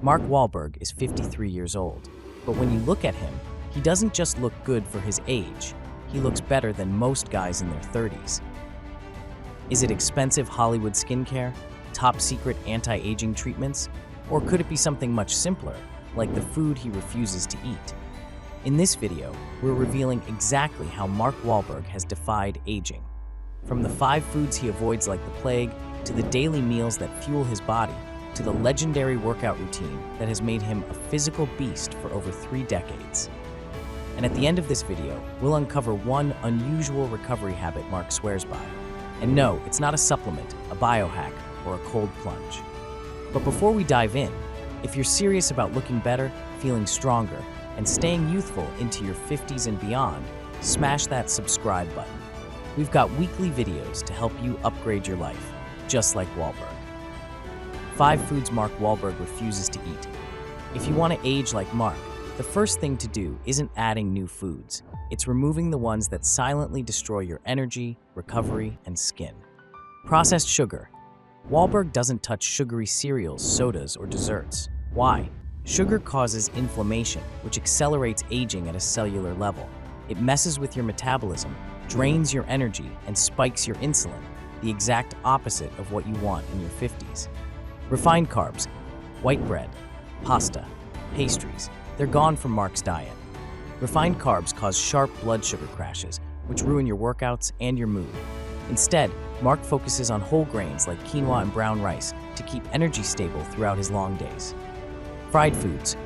Mark Wahlberg is 53 years old, but when you look at him, he doesn't just look good for his age, he looks better than most guys in their 30s. Is it expensive Hollywood skincare, top secret anti-aging treatments, or could it be something much simpler, like the food he refuses to eat? In this video, we're revealing exactly how Mark Wahlberg has defied aging. From the 5 foods he avoids like the plague, to the daily meals that fuel his body, to the legendary workout routine that has made him a physical beast for over 3 decades. And at the end of this video, we'll uncover one unusual recovery habit Mark swears by. And no, it's not a supplement, a biohack, or a cold plunge. But before we dive in, if you're serious about looking better, feeling stronger, and staying youthful into your 50s and beyond, smash that subscribe button. We've got weekly videos to help you upgrade your life, just like Wahlberg. 5 foods Mark Wahlberg refuses to eat. If you want to age like Mark, the first thing to do isn't adding new foods. It's removing the ones that silently destroy your energy, recovery, and skin. Processed sugar. Wahlberg doesn't touch sugary cereals, sodas, or desserts. Why? Sugar causes inflammation, which accelerates aging at a cellular level. It messes with your metabolism, drains your energy, and spikes your insulin, the exact opposite of what you want in your 50s. Refined carbs, white bread, pasta, pastries, they're gone from Mark's diet. Refined carbs cause sharp blood sugar crashes, which ruin your workouts and your mood. Instead, Mark focuses on whole grains like quinoa and brown rice to keep energy stable throughout his long days. Fried foods.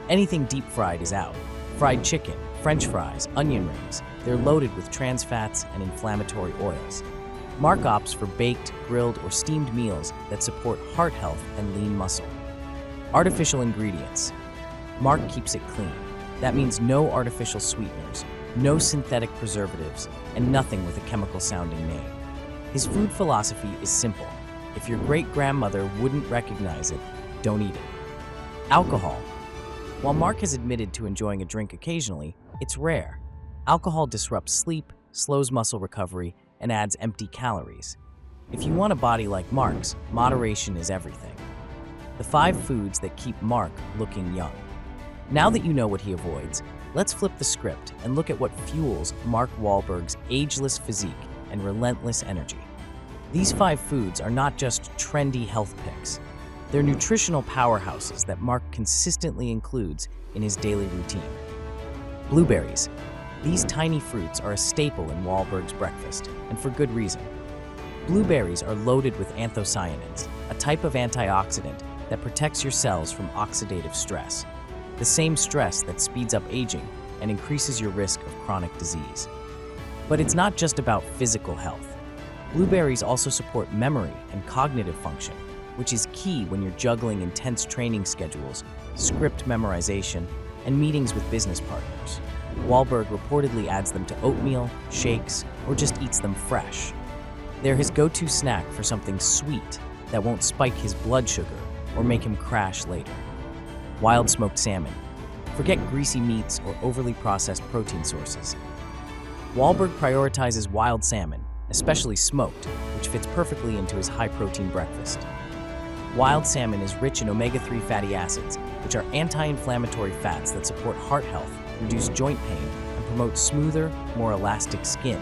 Anything deep fried is out. Fried chicken, French fries, onion rings, they're loaded with trans fats and inflammatory oils. Mark opts for baked, grilled, or steamed meals that support heart health and lean muscle. Artificial ingredients. Mark keeps it clean. That means no artificial sweeteners, no synthetic preservatives, and nothing with a chemical-sounding name. His food philosophy is simple. If your great-grandmother wouldn't recognize it, don't eat it. Alcohol. While Mark has admitted to enjoying a drink occasionally, it's rare. Alcohol disrupts sleep, slows muscle recovery, and adds empty calories. If you want a body like Mark's, moderation is everything. The 5 foods that keep Mark looking young. Now that you know what he avoids, let's flip the script and look at what fuels Mark Wahlberg's ageless physique and relentless energy. These 5 foods are not just trendy health picks. They're nutritional powerhouses that Mark consistently includes in his daily routine. Blueberries. These tiny fruits are a staple in Wahlberg's breakfast, and for good reason. Blueberries are loaded with anthocyanins, a type of antioxidant that protects your cells from oxidative stress, the same stress that speeds up aging and increases your risk of chronic disease. But it's not just about physical health. Blueberries also support memory and cognitive function, which is key when you're juggling intense training schedules, script memorization, and meetings with business partners. Wahlberg reportedly adds them to oatmeal, shakes, or just eats them fresh. They're his go-to snack for something sweet that won't spike his blood sugar or make him crash later. Wild smoked salmon. Forget greasy meats or overly processed protein sources. Wahlberg prioritizes wild salmon, especially smoked, which fits perfectly into his high-protein breakfast. Wild salmon is rich in omega-3 fatty acids, which are anti-inflammatory fats that support heart health, reduce joint pain, and promote smoother, more elastic skin.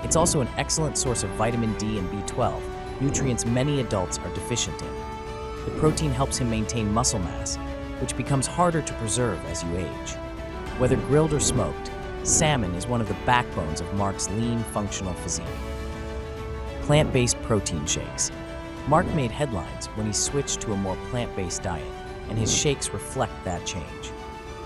It's also an excellent source of vitamin D and B12, nutrients many adults are deficient in. The protein helps him maintain muscle mass, which becomes harder to preserve as you age. Whether grilled or smoked, salmon is one of the backbones of Mark's lean, functional physique. Plant-based protein shakes. Mark made headlines when he switched to a more plant-based diet, and his shakes reflect that change.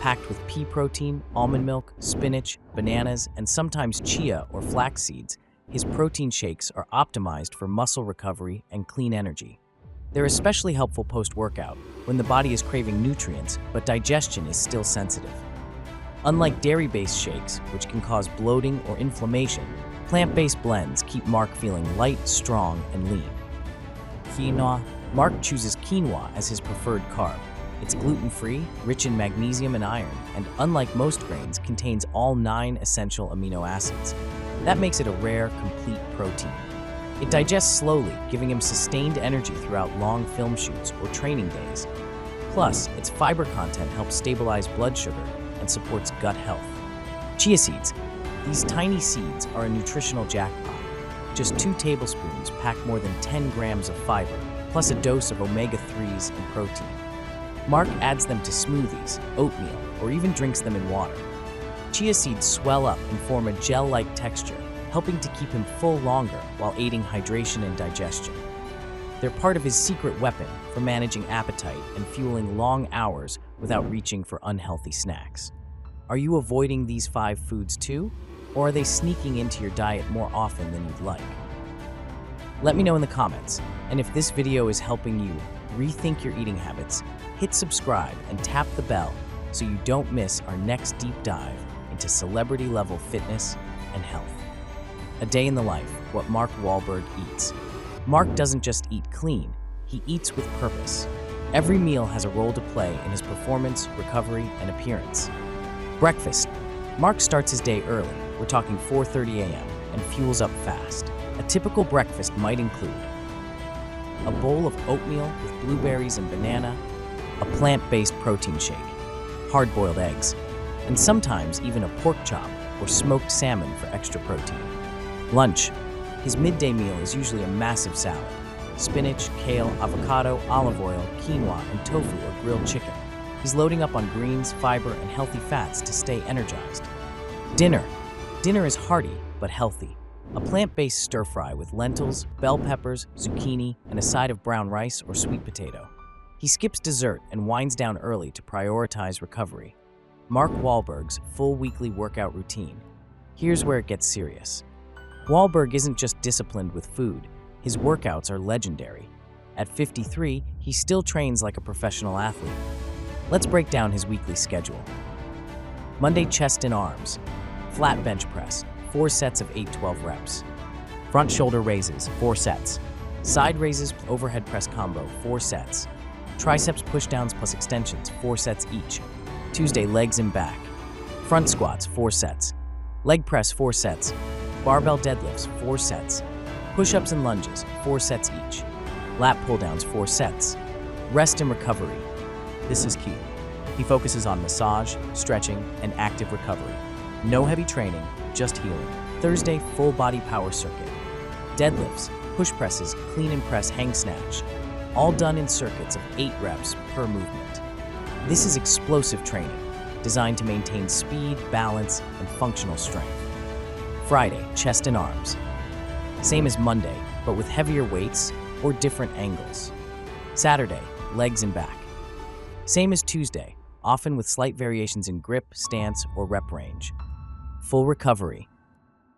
Packed with pea protein, almond milk, spinach, bananas, and sometimes chia or flax seeds, his protein shakes are optimized for muscle recovery and clean energy. They're especially helpful post-workout, when the body is craving nutrients, but digestion is still sensitive. Unlike dairy-based shakes, which can cause bloating or inflammation, plant-based blends keep Mark feeling light, strong, and lean. Quinoa. Mark chooses quinoa as his preferred carb. It's gluten-free, rich in magnesium and iron, and unlike most grains, contains all 9 essential amino acids. That makes it a rare, complete protein. It digests slowly, giving him sustained energy throughout long film shoots or training days. Plus, its fiber content helps stabilize blood sugar and supports gut health. Chia seeds. These tiny seeds are a nutritional jackpot. Just 2 tablespoons pack more than 10 grams of fiber, plus a dose of omega-3s and protein. Mark adds them to smoothies, oatmeal, or even drinks them in water. Chia seeds swell up and form a gel-like texture, helping to keep him full longer while aiding hydration and digestion. They're part of his secret weapon for managing appetite and fueling long hours without reaching for unhealthy snacks. Are you avoiding these 5 foods too? Or are they sneaking into your diet more often than you'd like? Let me know in the comments, and if this video is helping you rethink your eating habits, hit subscribe and tap the bell so you don't miss our next deep dive into celebrity-level fitness and health. A day in the life, what Mark Wahlberg eats. Mark doesn't just eat clean, he eats with purpose. Every meal has a role to play in his performance, recovery, and appearance. Breakfast. Mark starts his day early, we're talking 4:30 a.m., and fuels up fast. A typical breakfast might include a bowl of oatmeal with blueberries and banana, a plant-based protein shake, hard-boiled eggs, and sometimes even a pork chop or smoked salmon for extra protein. Lunch. His midday meal is usually a massive salad. Spinach, kale, avocado, olive oil, quinoa, and tofu or grilled chicken. He's loading up on greens, fiber, and healthy fats to stay energized. Dinner. Dinner is hearty but healthy. A plant-based stir-fry with lentils, bell peppers, zucchini, and a side of brown rice or sweet potato. He skips dessert and winds down early to prioritize recovery. Mark Wahlberg's full weekly workout routine. Here's where it gets serious. Wahlberg isn't just disciplined with food, his workouts are legendary. At 53, he still trains like a professional athlete. Let's break down his weekly schedule. Monday, chest and arms. Flat bench press, 4 sets of 8-12 reps. Front shoulder raises, 4 sets. Side raises, overhead press combo, 4 sets. Triceps pushdowns plus extensions, 4 sets each. Tuesday, legs and back. Front squats, 4 sets. Leg press, 4 sets. Barbell deadlifts, 4 sets. Push-ups and lunges, 4 sets each. Lat pull-downs, 4 sets. Rest and recovery. This is key. He focuses on massage, stretching, and active recovery. No heavy training, just healing. Thursday, full body power circuit. Deadlifts, push presses, clean and press hang snatch. All done in circuits of 8 reps per movement. This is explosive training, designed to maintain speed, balance, and functional strength. Friday, chest and arms. Same as Monday, but with heavier weights or different angles. Saturday, legs and back. Same as Tuesday, often with slight variations in grip, stance, or rep range. Full recovery.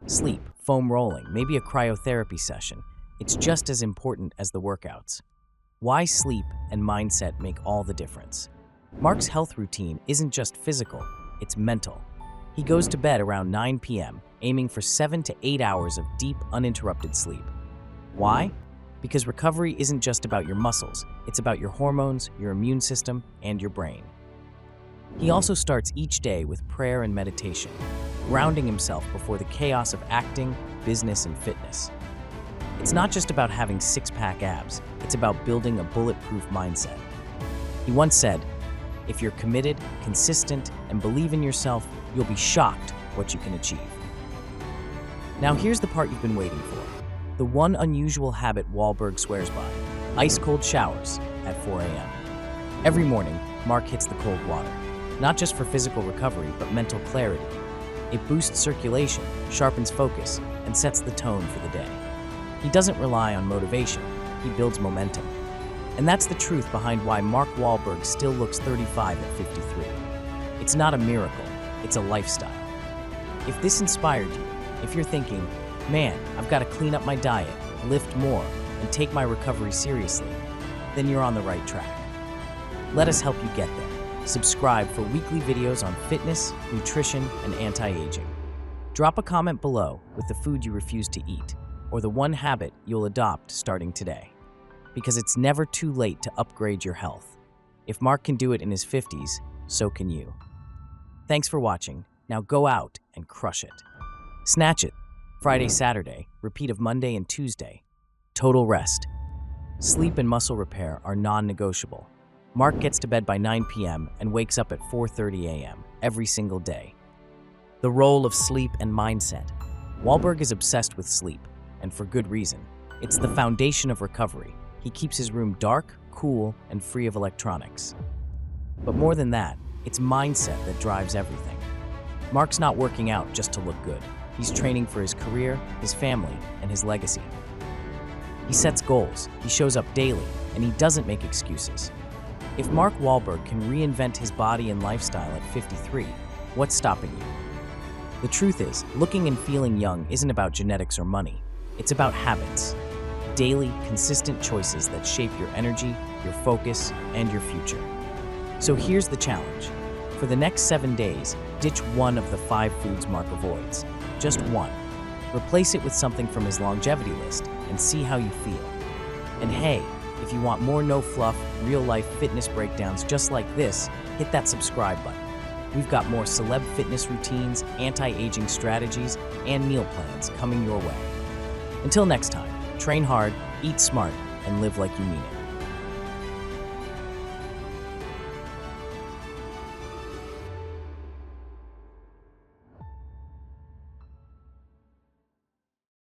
Sleep, foam rolling, maybe a cryotherapy session. It's just as important as the workouts. Why sleep and mindset make all the difference. Mark's health routine isn't just physical, it's mental. He goes to bed around 9 p.m., aiming for 7 to 8 hours of deep, uninterrupted sleep. Why? Because recovery isn't just about your muscles, it's about your hormones, your immune system, and your brain. He also starts each day with prayer and meditation, grounding himself before the chaos of acting, business, and fitness. It's not just about having six-pack abs, it's about building a bulletproof mindset. He once said, "If you're committed, consistent, and believe in yourself, you'll be shocked what you can achieve." Now here's the part you've been waiting for. The one unusual habit Wahlberg swears by: ice-cold showers at 4 a.m. Every morning, Mark hits the cold water, not just for physical recovery, but mental clarity. It boosts circulation, sharpens focus, and sets the tone for the day. He doesn't rely on motivation, he builds momentum. And that's the truth behind why Mark Wahlberg still looks 35 at 53. It's not a miracle, it's a lifestyle. If this inspired you, if you're thinking, "Man, I've got to clean up my diet, lift more, and take my recovery seriously," then you're on the right track. Let us help you get there. Subscribe for weekly videos on fitness, nutrition, and anti-aging. Drop a comment below with the food you refuse to eat, or the one habit you'll adopt starting today. Because it's never too late to upgrade your health. If Mark can do it in his 50s, so can you. Thanks for watching. Now go out and crush it. Snatch it. Friday, Saturday, repeat of Monday and Tuesday. Total rest. Sleep and muscle repair are non-negotiable. Mark gets to bed by 9 p.m. and wakes up at 4:30 a.m. every single day. The role of sleep and mindset. Wahlberg is obsessed with sleep, and for good reason. It's the foundation of recovery. He keeps his room dark, cool, and free of electronics. But more than that, it's mindset that drives everything. Mark's not working out just to look good. He's training for his career, his family, and his legacy. He sets goals, he shows up daily, and he doesn't make excuses. If Mark Wahlberg can reinvent his body and lifestyle at 53, what's stopping you? The truth is, looking and feeling young isn't about genetics or money. It's about habits. Daily, consistent choices that shape your energy, your focus, and your future. So here's the challenge. For the next 7 days, ditch one of the 5 foods Mark avoids. Just one. Replace it with something from his longevity list and see how you feel. And hey, if you want more no-fluff, real-life fitness breakdowns just like this, hit that subscribe button. We've got more celeb fitness routines, anti-aging strategies, and meal plans coming your way. Until next time, train hard, eat smart, and live like you mean it.